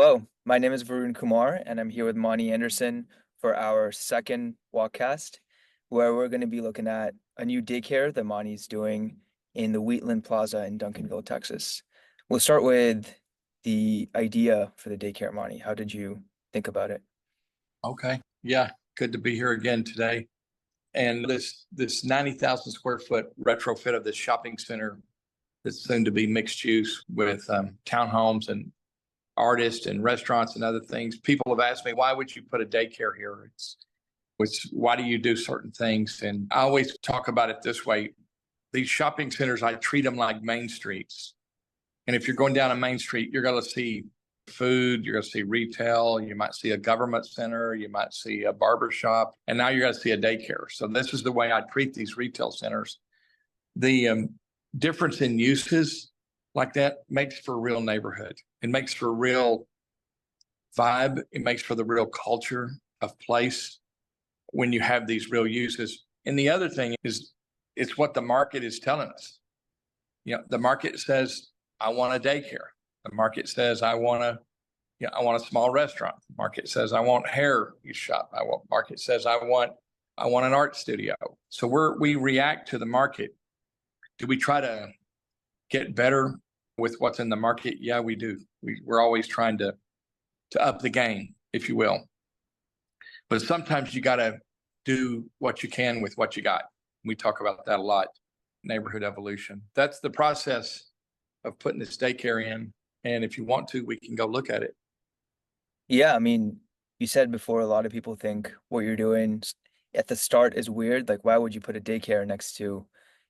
Hello, my name is Varun Kumar, and I'm here with Monte Anderson for our second Walkcast, where we're going to be looking at a new daycare that Monte's doing in the Wheatland Plaza in Duncanville, Texas. We'll start with the idea for the daycare, Monte. How did you think about it? Okay. Yeah. Good to be here again today. And this 90,000 square foot retrofit of this shopping center that's soon to be mixed use with townhomes and artists and restaurants and other things. People have asked me, why would you put a daycare here? Why do you do certain things? And I always talk about it this way. These shopping centers, I treat them like main streets. And if you're going down a main street, you're going to see food, you're going to see retail, you might see a government center, you might see a barber shop, and now you're going to see a daycare. So this is the way I treat these retail centers. The difference in uses like that makes for a real neighborhood. It makes for a real vibe. It makes for the real culture of place when you have these real uses. And the other thing is, it's what the market is telling us. The market says, I want a daycare. The market says, I want a small restaurant. The market says, I want hair shop. Market says, I want an art studio. So we react to the market. Do we try to get better with what's in the market? Yeah, we do. We're always trying to up the game, if you will. But sometimes you got to do what you can with what you got. We talk about that a lot, neighborhood evolution. That's the process of putting this daycare in. And if you want to, we can go look at it. Yeah, I mean, you said before a lot of people think what you're doing at the start is weird. Like, why would you put a daycare next to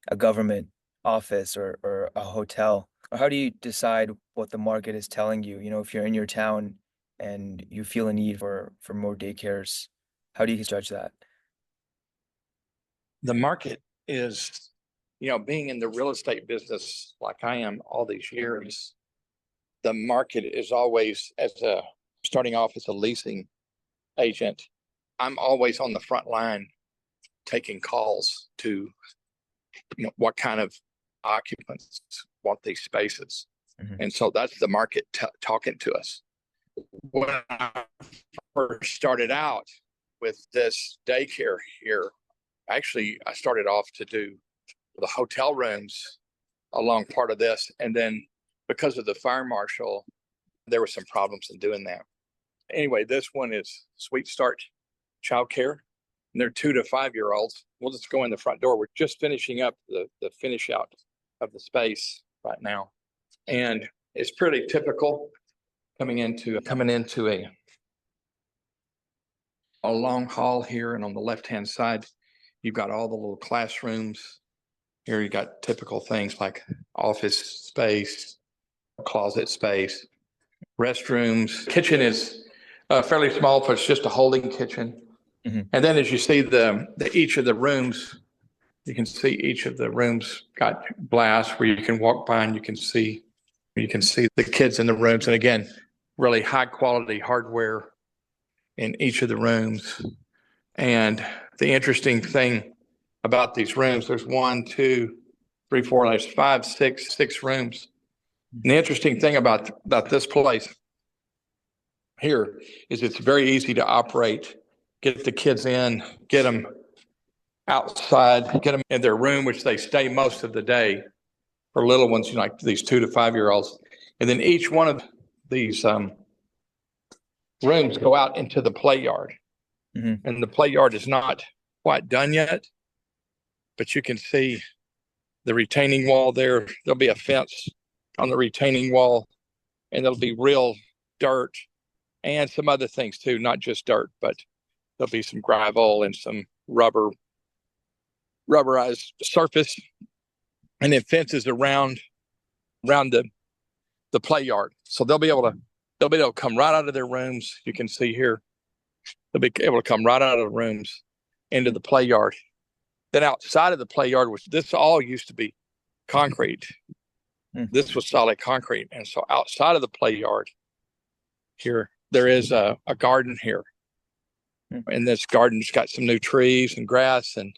a government office or a hotel? Or how do you decide what the market is telling you? If you're in your town and you feel a need for more daycares, how do you judge that? The market is, being in the real estate business like I am all these years, the market is always, starting off as a leasing agent, I'm always on the front line taking calls to, what kind of occupants want these spaces. Mm-hmm. And so that's the market talking to us. When I first started out with this daycare here, actually, I started off to do the hotel rooms along part of this. And then because of the fire marshal, there were some problems in doing that. Anyway, this one is Sweet Start Childcare. And they're 2 to 5 year olds. We'll just go in the front door. We're just finishing up the finish out of the space right now. And it's pretty typical coming into a long hall here. And on the left-hand side, you've got all the little classrooms. Here you got typical things like office space, closet space, restrooms. Kitchen is fairly small, but it's just a holding kitchen. Mm-hmm. And then as you see each of the rooms, you can see each of the rooms got glass where you can walk by and you can see the kids in the rooms. And again, really high quality hardware in each of the rooms. And the interesting thing about these rooms, there's 1, 2, 3, 4, there's 5, 6 rooms. And the interesting thing about this place here is it's very easy to operate, get the kids in, get them outside, get them in their room, which they stay most of the day for little ones, like these 2 to 5 year olds. And then each one of these rooms go out into the play yard. Mm-hmm. And the play yard is not quite done yet, but you can see the retaining wall there. There'll be a fence on the retaining wall, and there'll be real dirt and some other things too, not just dirt, but there'll be some gravel and some rubberized surface, and then fences around the play yard. So they'll be able to come right out of their rooms. You can see here, they'll be able to come right out of the rooms into the play yard. Then outside of the play yard, which this all used to be concrete. Mm-hmm. This was solid concrete. And so outside of the play yard here, there is a garden here. Mm-hmm. And this garden's got some new trees and grass and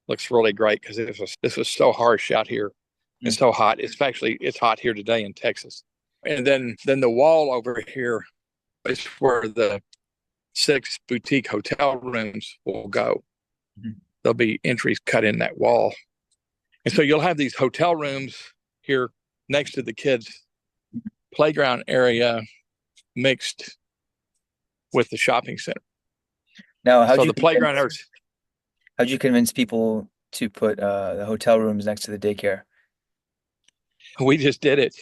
looks really great because this was so harsh out here. Mm-hmm. It's so hot. It's hot here today in Texas. And then the wall over here It's where the 6 boutique hotel rooms will go. Mhm. There'll be entries cut in that wall. And so you'll have these hotel rooms here next to the kids' playground area mixed with the shopping center. Now, So the playground areas, how'd you convince people to put the hotel rooms next to the daycare? we just did it.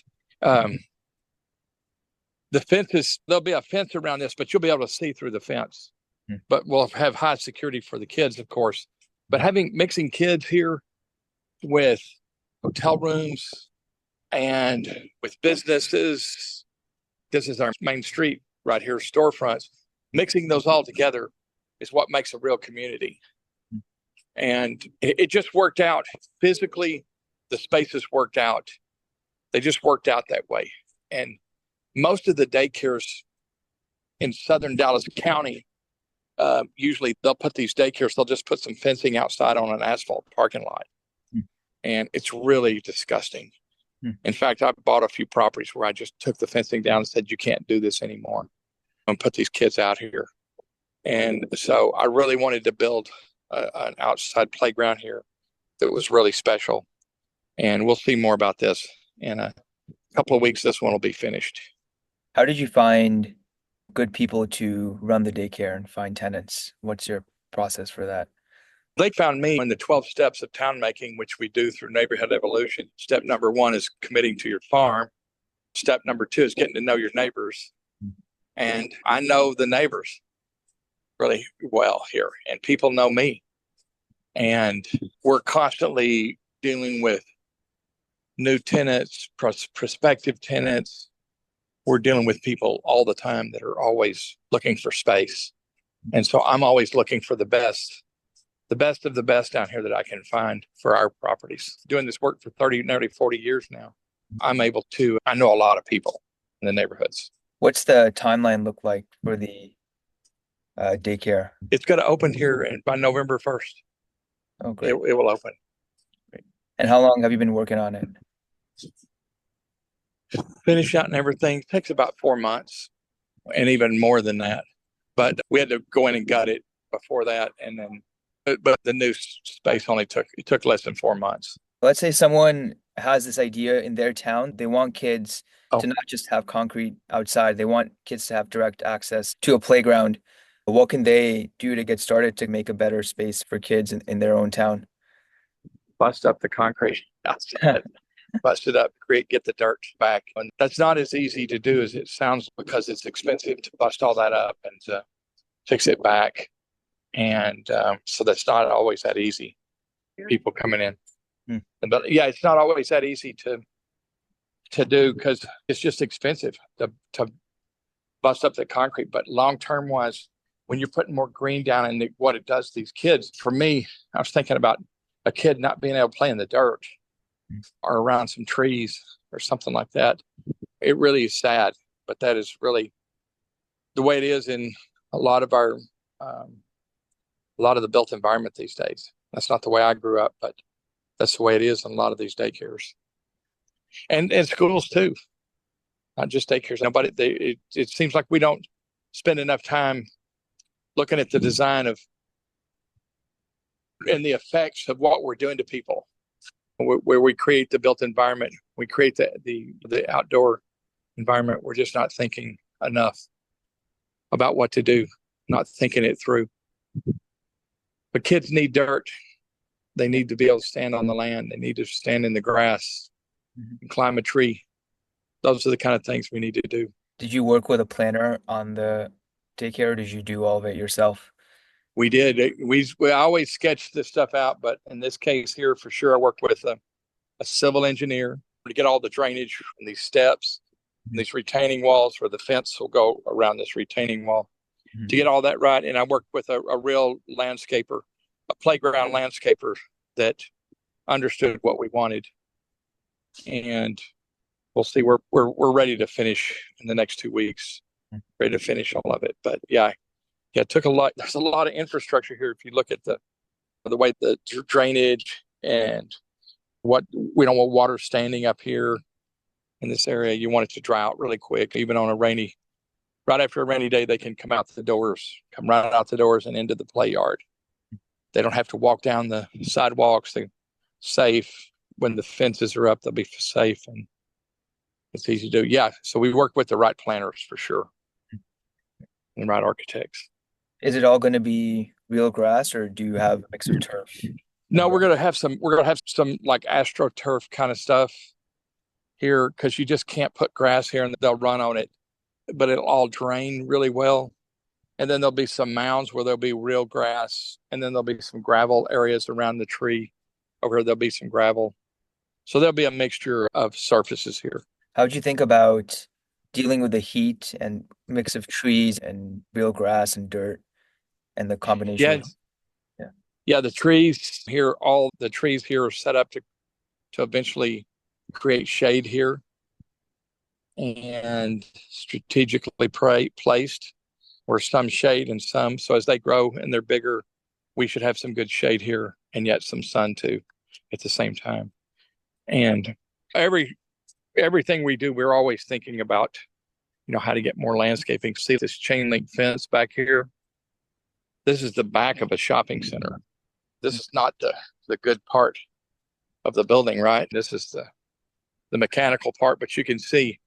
The fences, there'll be a fence around this, but you'll be able to see through the fence. Mhm. But we'll have high security for the kids, of course. But mixing kids here with hotel rooms and with businesses, this is our main street right here, storefronts. Mixing those all together is what makes a real community. And it just worked out physically. The spaces worked out. They just worked out that way. And most of the daycares in southern Dallas County, usually they'll put these daycares, they'll just put some fencing outside on an asphalt parking lot. Hmm. And it's really disgusting. Hmm. In fact, I bought a few properties where I just took the fencing down and said, you can't do this anymore and put these kids out here. And so I really wanted to build an outside playground here that was really special. And we'll see more about this in a couple of weeks. This one will be finished. How did you find good people to run the daycare and find tenants? What's your process for that? They found me in the 12 steps of town making, which we do through neighborhood evolution. Step number 1 is committing to your farm. Step number 2 is getting to know your neighbors. And I know the neighbors really well here, and people know me. And we're constantly dealing with new tenants, prospective tenants. We're dealing with people all the time that are always looking for space. And so I'm always looking for the best of the best down here that I can find for our properties. Doing this work for 30, nearly 40 years now, I know a lot of people in the neighborhoods. What's the timeline look like for the daycare? It's going to open here by November 1st. Oh, It great. will open. And how long have you been working on it? Finish out and everything takes about 4 months and even more than that. But we had to go in and gut it before that. And then, but the new space took less than 4 months. Let's say someone has this idea in their town. They want kids Oh. to not just have concrete outside. They want kids to have direct access to a playground. What can they do to get started to make a better space for kids in their own town? Bust up the concrete outside, bust it up, get the dirt back. And that's not as easy to do as it sounds because it's expensive to bust all that up and to fix it back. And so that's not always that easy. People coming in. But yeah, it's not always that easy to do because it's just expensive to bust up the concrete. But long-term wise, when you're putting more green down and what it does to these kids, for me, I was thinking about a kid not being able to play in the dirt or around some trees or something like that. It really is sad, but that is really the way it is in a lot of the built environment these days. That's not the way I grew up, but that's the way it is in a lot of these daycares and schools too, not just daycares. It seems like we don't spend enough time looking at the design of and the effects of what we're doing to people. Where we create the built environment, we create the outdoor environment. We're just not thinking enough about what to do, not thinking it through. But kids need dirt. They need to be able to stand on the land. They need to stand in the grass and climb a tree. Those are the kind of things we need to do. Did you work with a planner on the daycare, or did you do all of it yourself? We did. We always sketched this stuff out, but in this case here, for sure, I worked with a civil engineer to get all the drainage and these steps and these retaining walls where the fence will go around this retaining wall to get all that right. And I worked with a real landscaper, a playground landscaper that understood what we wanted. And we'll see. We're ready to finish in the next 2 weeks. Ready to finish all of it. But yeah, it took a lot. There's a lot of infrastructure here. If you look at the way the drainage and what we don't want water standing up here in this area. You want it to dry out really quick, even on a rainy right after a rainy day, they can come right out the doors and into the play yard. They don't have to walk down the sidewalks. They're safe. When the fences are up, they'll be safe, and it's easy to do. Yeah. So we work with the right planners for sure and right architects. Is it all going to be real grass, or do you have a mix of turf and No, grass? we're gonna have some like astroturf kind of stuff here because you just can't put grass here and they'll run on it, but it'll all drain really well. And then there'll be some mounds where there'll be real grass, and then there'll be some gravel areas around the tree over there'll be some gravel. So there'll be a mixture of surfaces here. How would you think about dealing with the heat and mix of trees and real grass and dirt and the combination Yeah, of, yeah. yeah, the trees here, all the trees here are set up to eventually create shade here and strategically placed where some shade and some. So as they grow and they're bigger, we should have some good shade here and yet some sun too at the same time. And everything we do, we're always thinking about, how to get more landscaping. See this chain link fence back here? This is the back of a shopping center. This is not the good part of the building, right? This is the mechanical part, but you can see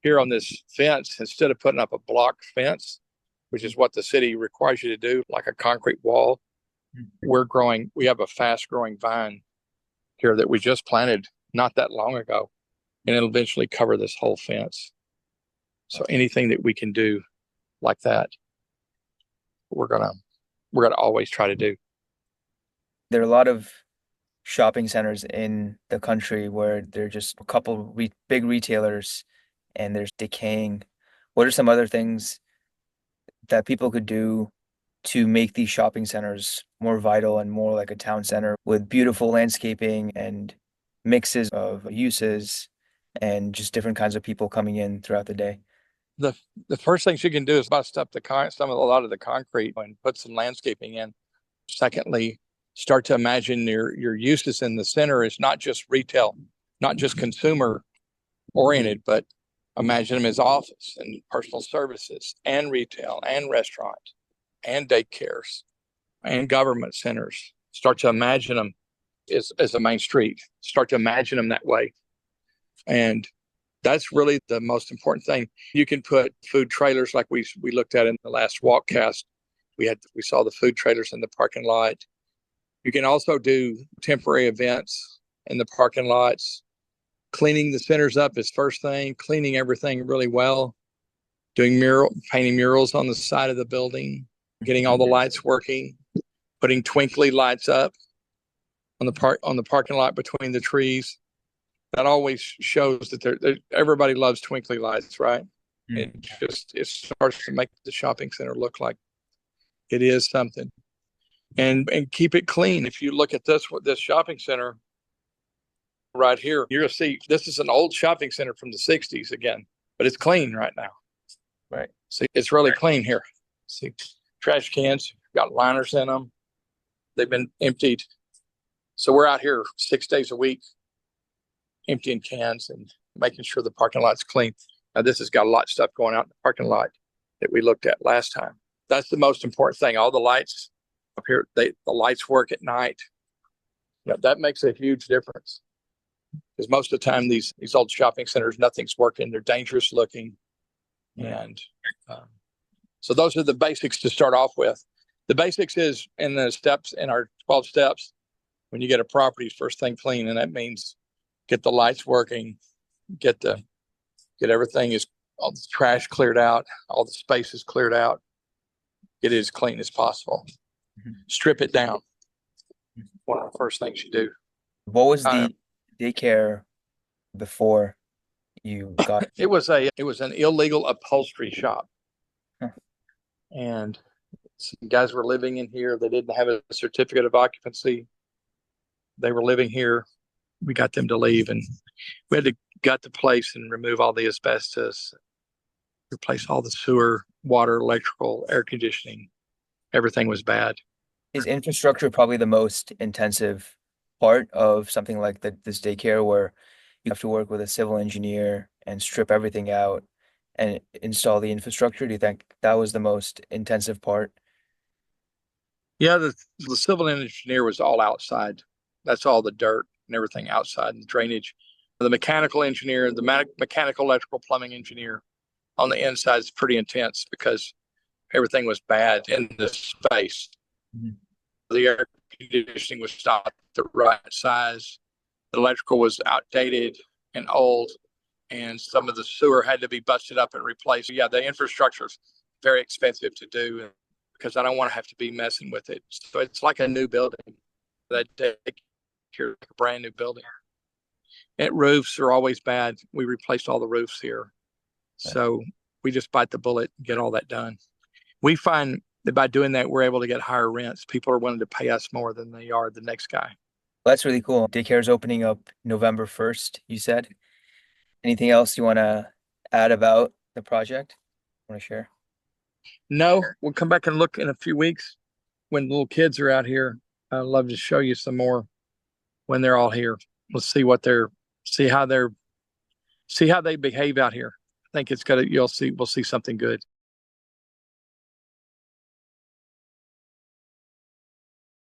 here on this fence, instead of putting up a block fence, which is what the city requires you to do, like a concrete wall, we have a fast growing vine here that we just planted not that long ago, and it'll eventually cover this whole fence. So anything that we can do like that, we're gonna always try to do. There are a lot of shopping centers in the country where they're just a couple big retailers and there's decaying. What are some other things that people could do to make these shopping centers more vital and more like a town center with beautiful landscaping and mixes of uses and just different kinds of people coming in throughout the day? The the first things you can do is bust up a lot of the concrete and put some landscaping in. Secondly, start to imagine your uses in the center is not just retail, not just consumer oriented, but imagine them as office and personal services and retail and restaurant and daycares and government centers. Start to imagine them as a main street. Start to imagine them that way. And that's really the most important thing. You can put food trailers like we looked at in the last Walkcast. We saw the food trailers in the parking lot. You can also do temporary events in the parking lots. Cleaning the centers up is first thing, cleaning everything really well, painting murals on the side of the building, getting all the lights working, putting twinkly lights up on the parking lot between the trees. That always shows that everybody loves twinkly lights, right? Mm. It starts to make the shopping center look like it is something. And keep it clean. If you look at this shopping center right here, you're gonna see this is an old shopping center from the 60s again, but it's clean right now. Right. See, it's really clean here. See, trash cans got liners in them. They've been emptied. So we're out here 6 days a week emptying cans and making sure the parking lot's clean. Now this has got a lot of stuff going out in the parking lot that we looked at last time. That's the most important thing. All the lights up here, the lights work at night. That makes a huge difference. Because most of the time, these old shopping centers, nothing's working. They're dangerous looking. And so those are the basics to start off with. The basics is in our 12 steps, when you get a property, first thing clean. And that means get the lights working, get everything all the trash cleared out, all the spaces cleared out, get it as clean as possible. Mhm. Strip it down. One of the first things you do. What was the daycare before you got? It was an illegal upholstery shop. Huh. And some guys were living in here. They didn't have a certificate of occupancy. They were living here. We got them to leave, and we had to gut the place and remove all the asbestos, replace all the sewer, water, electrical, air conditioning. Everything was bad. Is infrastructure probably the most intensive part of something like this daycare where you have to work with a civil engineer and strip everything out and install the infrastructure? Do you think that was the most intensive part? Yeah, the civil engineer was all outside. That's all the dirt and everything outside and drainage. The mechanical engineer, the mechanical, electrical, plumbing engineer on the inside is pretty intense because everything was bad in the space. Mhm. The air conditioning was not the right size. The electrical was outdated and old, and some of the sewer had to be busted up and replaced. Yeah, the infrastructure is very expensive to do because I don't want to have to be messing with it. So it's like a new building. That daycare, a brand new building. And roofs are always bad. We replaced all the roofs here. So we just bite the bullet and get all that done. We find that by doing that, we're able to get higher rents. People are willing to pay us more than they are the next guy. That's really cool. Daycare is opening up November 1st, you said. Anything else you want to add about the project? Want to share? No, we'll come back and look in a few weeks when little kids are out here. I'd love to show you some more when they're all here. We'll see what they're, see how they're, see how they behave out here. I think it's gonna, we'll see something good.